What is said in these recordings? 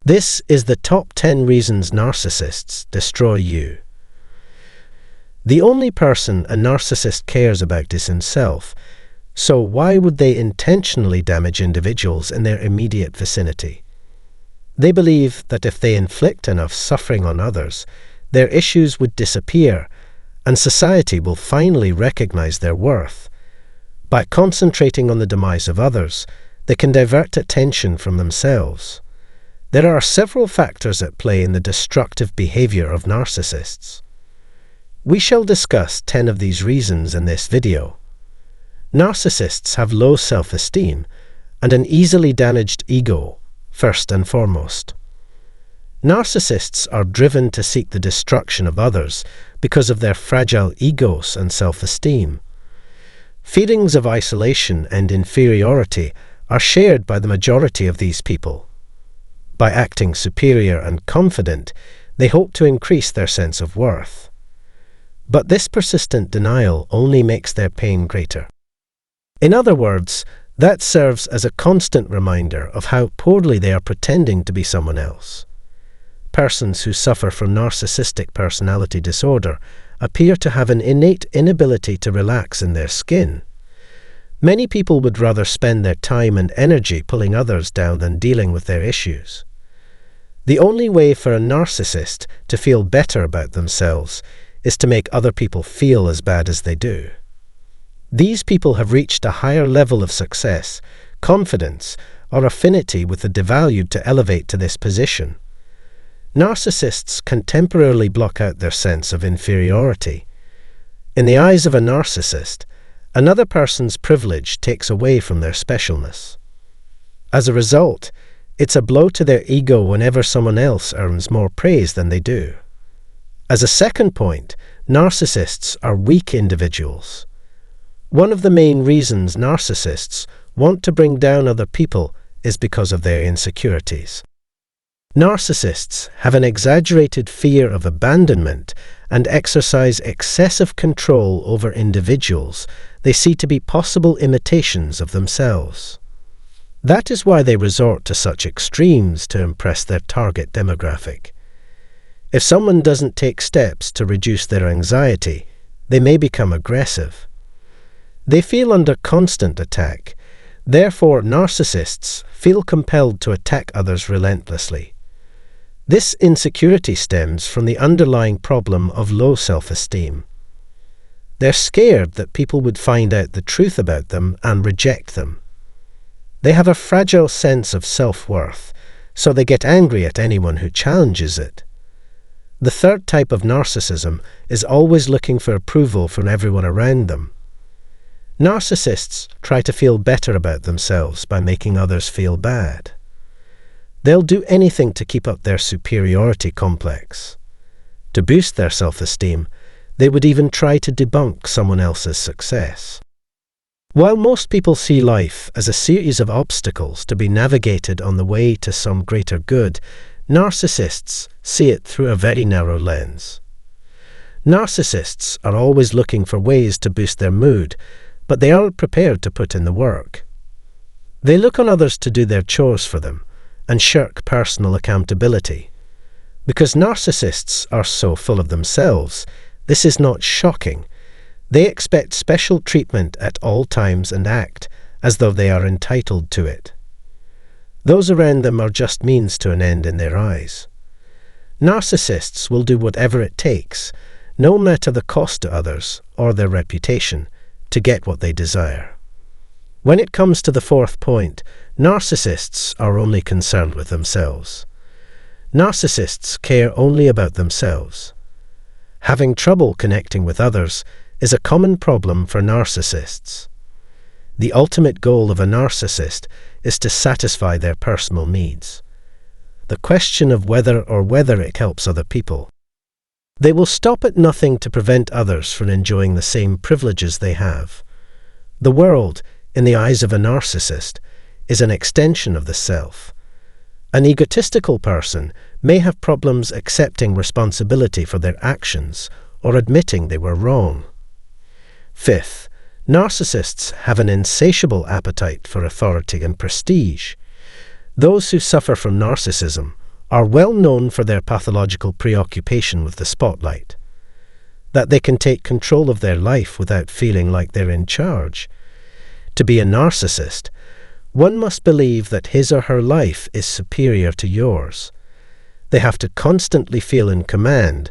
This is the top 10 reasons narcissists destroy you. The only person a narcissist cares about is himself, so why would they intentionally damage individuals in their immediate vicinity? They believe that if they inflict enough suffering on others, their issues would disappear, and society will finally recognize their worth. By concentrating on the demise of others, they can divert attention from themselves. There are several factors at play in the destructive behavior of narcissists. We shall discuss 10 of these reasons in this video. Narcissists have low self-esteem and an easily damaged ego, first and foremost. Narcissists are driven to seek the destruction of others because of their fragile egos and self-esteem. Feelings of isolation and inferiority are shared by the majority of these people. By acting superior and confident, they hope to increase their sense of worth. But this persistent denial only makes their pain greater. In other words, that serves as a constant reminder of how poorly they are pretending to be someone else. Persons who suffer from narcissistic personality disorder appear to have an innate inability to relax in their skin. Many people would rather spend their time and energy pulling others down than dealing with their issues. The only way for a narcissist to feel better about themselves is to make other people feel as bad as they do. These people have reached a higher level of success, confidence, or affinity with the devalued to elevate to this position. Narcissists can temporarily block out their sense of inferiority. In the eyes of a narcissist, another person's privilege takes away from their specialness. As a result, it's a blow to their ego whenever someone else earns more praise than they do. As a second point, narcissists are weak individuals. One of the main reasons narcissists want to bring down other people is because of their insecurities. Narcissists have an exaggerated fear of abandonment and exercise excessive control over individuals they see to be possible imitations of themselves. That is why they resort to such extremes to impress their target demographic. If someone doesn't take steps to reduce their anxiety, they may become aggressive. They feel under constant attack. Therefore, narcissists feel compelled to attack others relentlessly. This insecurity stems from the underlying problem of low self-esteem. They're scared that people would find out the truth about them and reject them. They have a fragile sense of self-worth, so they get angry at anyone who challenges it. The third type of narcissism is always looking for approval from everyone around them. Narcissists try to feel better about themselves by making others feel bad. They'll do anything to keep up their superiority complex. To boost their self-esteem, they would even try to debunk someone else's success. While most people see life as a series of obstacles to be navigated on the way to some greater good, narcissists see it through a very narrow lens. Narcissists are always looking for ways to boost their mood, but they aren't prepared to put in the work. They look on others to do their chores for them and shirk personal accountability. Because narcissists are so full of themselves, this is not shocking. They expect special treatment at all times and act as though they are entitled to it. Those around them are just means to an end in their eyes. Narcissists will do whatever it takes, no matter the cost to others or their reputation, to get what they desire. When it comes to the fourth point, narcissists are only concerned with themselves. Narcissists care only about themselves. Having trouble connecting with others is a common problem for narcissists. The ultimate goal of a narcissist is to satisfy their personal needs. The question of whether it helps other people. They will stop at nothing to prevent others from enjoying the same privileges they have. The world, in the eyes of a narcissist, is an extension of the self. An egotistical person may have problems accepting responsibility for their actions or admitting they were wrong. Fifth, narcissists have an insatiable appetite for authority and prestige. Those who suffer from narcissism are well known for their pathological preoccupation with the spotlight, that they can take control of their life without feeling like they're in charge. To be a narcissist, one must believe that his or her life is superior to yours. They have to constantly feel in command.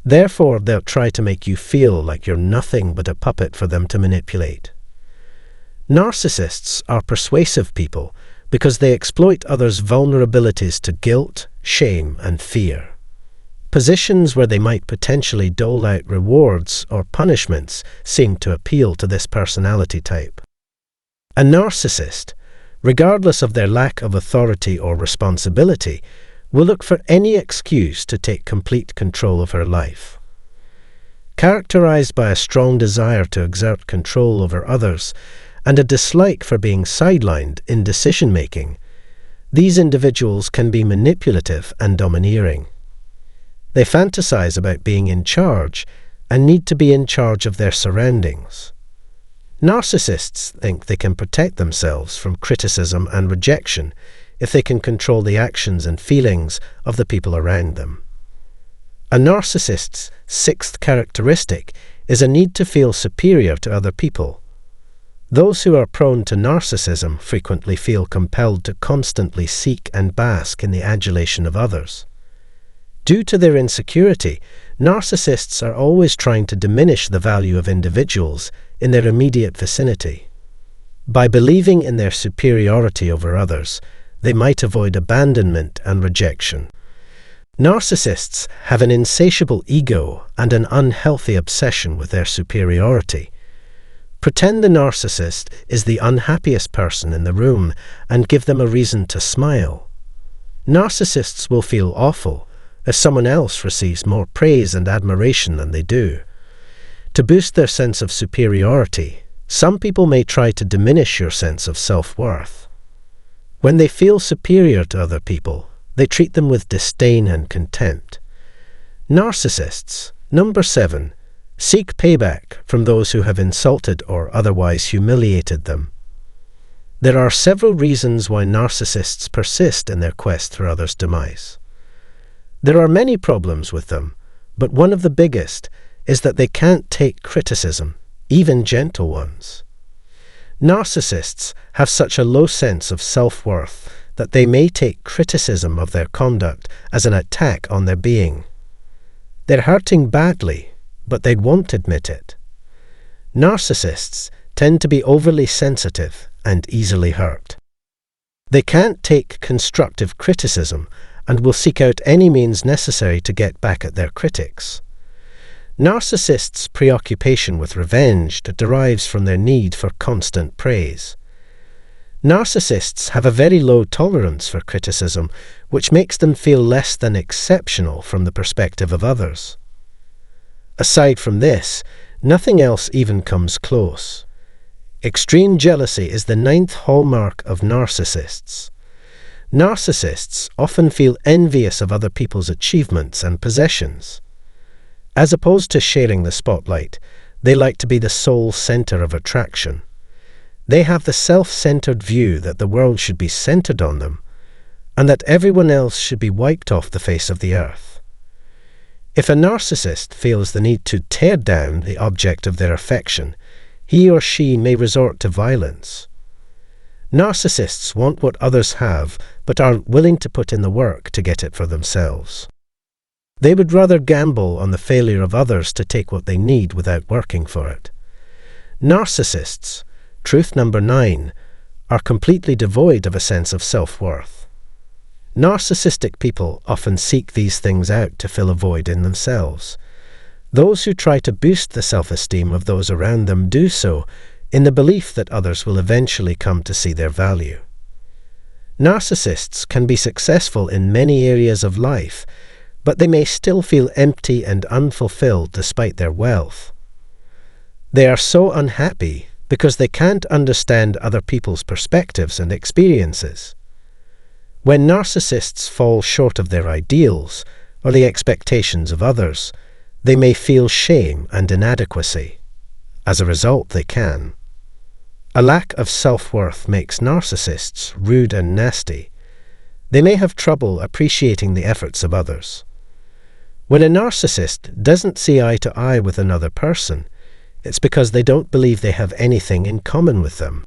Therefore, they'll try to make you feel like you're nothing but a puppet for them to manipulate. Narcissists are persuasive people because they exploit others' vulnerabilities to guilt, shame, and fear. Positions where they might potentially dole out rewards or punishments seem to appeal to this personality type. A narcissist, regardless of their lack of authority or responsibility, will look for any excuse to take complete control of her life. Characterized by a strong desire to exert control over others and a dislike for being sidelined in decision-making, these individuals can be manipulative and domineering. They fantasize about being in charge and need to be in charge of their surroundings. Narcissists think they can protect themselves from criticism and rejection if they can control the actions and feelings of the people around them. A narcissist's sixth characteristic is a need to feel superior to other people. Those who are prone to narcissism frequently feel compelled to constantly seek and bask in the adulation of others. Due to their insecurity, narcissists are always trying to diminish the value of individuals in their immediate vicinity. By believing in their superiority over others, they might avoid abandonment and rejection. Narcissists have an insatiable ego and an unhealthy obsession with their superiority. Pretend the narcissist is the unhappiest person in the room and give them a reason to smile. Narcissists will feel awful if someone else receives more praise and admiration than they do. To boost their sense of superiority, some people may try to diminish your sense of self-worth. When they feel superior to other people, they treat them with disdain and contempt. Narcissists, number 7, seek payback from those who have insulted or otherwise humiliated them. There are several reasons why narcissists persist in their quest for others' demise. There are many problems with them, but one of the biggest is that they can't take criticism, even gentle ones. Narcissists have such a low sense of self-worth that they may take criticism of their conduct as an attack on their being. They're hurting badly, but they won't admit it. Narcissists tend to be overly sensitive and easily hurt. They can't take constructive criticism and will seek out any means necessary to get back at their critics. Narcissists' preoccupation with revenge derives from their need for constant praise. Narcissists have a very low tolerance for criticism, which makes them feel less than exceptional from the perspective of others. Aside from this, nothing else even comes close. Extreme jealousy is the 9th hallmark of narcissists. Narcissists often feel envious of other people's achievements and possessions. As opposed to sharing the spotlight, they like to be the sole center of attraction. They have the self-centered view that the world should be centered on them, and that everyone else should be wiped off the face of the earth. If a narcissist feels the need to tear down the object of their affection, he or she may resort to violence. Narcissists want what others have, but aren't willing to put in the work to get it for themselves. They would rather gamble on the failure of others to take what they need without working for it. Narcissists, truth number 9, are completely devoid of a sense of self-worth. Narcissistic people often seek these things out to fill a void in themselves. Those who try to boost the self-esteem of those around them do so in the belief that others will eventually come to see their value. Narcissists can be successful in many areas of life, but they may still feel empty and unfulfilled despite their wealth. They are so unhappy because they can't understand other people's perspectives and experiences. When narcissists fall short of their ideals or the expectations of others, they may feel shame and inadequacy. As a result, they can. A lack of self-worth makes narcissists rude and nasty. They may have trouble appreciating the efforts of others. When a narcissist doesn't see eye to eye with another person, it's because they don't believe they have anything in common with them.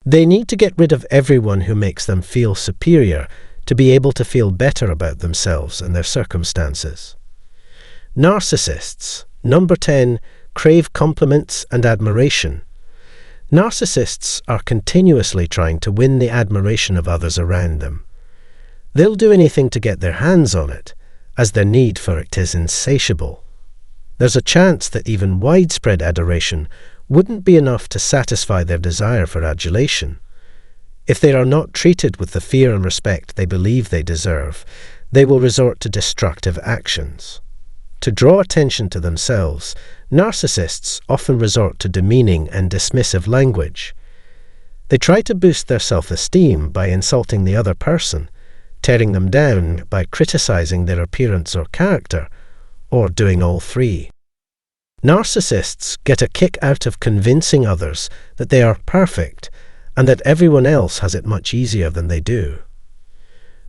They need to get rid of everyone who makes them feel superior to be able to feel better about themselves and their circumstances. Narcissists. Number 10. Crave compliments and admiration. Narcissists are continuously trying to win the admiration of others around them. They'll do anything to get their hands on it, as their need for it is insatiable. There's a chance that even widespread adoration wouldn't be enough to satisfy their desire for adulation. If they are not treated with the fear and respect they believe they deserve, they will resort to destructive actions. To draw attention to themselves, narcissists often resort to demeaning and dismissive language. They try to boost their self-esteem by insulting the other person, tearing them down by criticizing their appearance or character, or doing all three. Narcissists get a kick out of convincing others that they are perfect and that everyone else has it much easier than they do.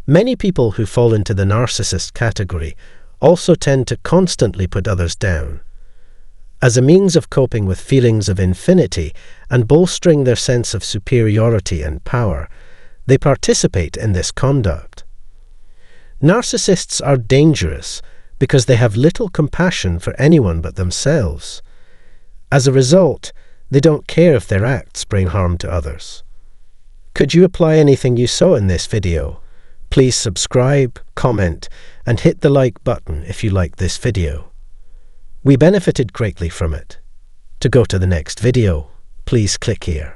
Many people who fall into the narcissist category also tend to constantly put others down. As a means of coping with feelings of infinity and bolstering their sense of superiority and power, they participate in this conduct. Narcissists are dangerous because they have little compassion for anyone but themselves. As a result, they don't care if their acts bring harm to others. Could you apply anything you saw in this video? Please subscribe, comment, and hit the like button if you liked this video. We benefited greatly from it. To go to the next video, please click here.